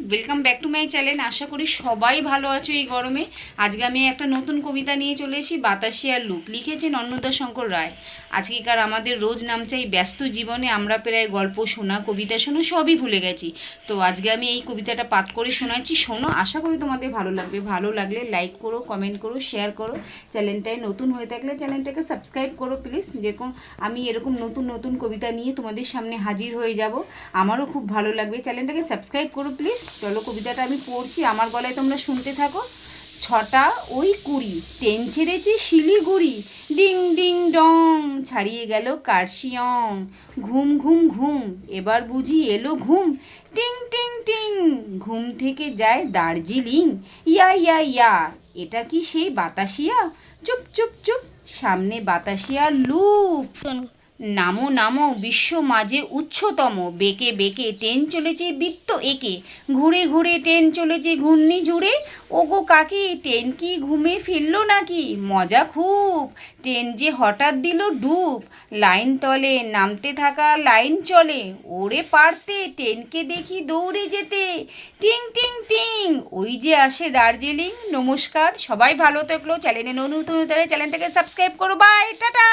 Welcome back to my channel. আশা করি সবাই ভালো আছো এই গরমে। আজকে আমি একটা নতুন কবিতা নিয়ে চলে এসেছি, বাতাসিয়ার লুক। লিখেছেন অন্নদাশঙ্কর রায়। আজকেকার আমাদের রোজ নামছে এই ব্যস্ত জীবনে আমরা প্রায় গল্প শোনা, কবিতা শোনা সবই ভুলে গেছি। তো আজকে আমি এই কবিতাটা পাঠ করে শোনাচ্ছি, শোনো। আশা করি তোমাদের ভালো লাগবে। ভালো লাগলে লাইক করো, কমেন্ট করো, শেয়ার করো। চ্যানেলটায় নতুন হয়ে থাকলে চ্যানেলটাকে সাবস্ক্রাইব করো প্লিজ। যেরকম আমি এরকম নতুন নতুন কবিতা নিয়ে তোমাদের সামনে হাজির হয়ে যাব, আমারও খুব ভালো লাগবে। চ্যানেলটাকে সাবস্ক্রাইব করো প্লিজ। চলো কবিতাটা আমি পড়ছি, আমার গলায় তোমরা শুনতে থাকো। 6টা ওই 20, ট্রেন ছেড়েছে শিলিগুড়ি, ডিং ডিং ডং, ছাড়িয়ে গেল কার্শিয়ং। ঘুম ঘুম ঘুম, এবার বুঝি এলো ঘুম, টিং টিং টিং, ঘুম থেকে যায় দার্জিলিং। ইয়া ইয়া ইয়া, এটা কি সেই বাতাসিয়া? চুপ চুপ চুপ, সামনে বাতাসিয়ার লুপ। নামো নামো, বিশ্ব মাঝে উচ্চতম, বেঁকে বেঁকে ট্রেন চলেছে বৃত্ত এঁকে, ঘুরে ঘুরে ট্রেন চলেছে ঘূর্ণি জুড়ে। ওগো কাকি, ট্রেন কি ঘুমে ফিরলো নাকি? মজা খুব, ট্রেন যে হঠাৎ দিল ডুব, লাইন তলে নামতে থাকা লাইন চলে। ওরে পারতে ট্রেনকে দেখি দৌড়ে যেতে, টিং টিং টিং, ওই যে আসে দার্জিলিং। নমস্কার, সবাই ভালো থাকলো। চ্যানেলে নতুন হতে চ্যানেলটাকে সাবস্ক্রাইব করো। Bye, tata.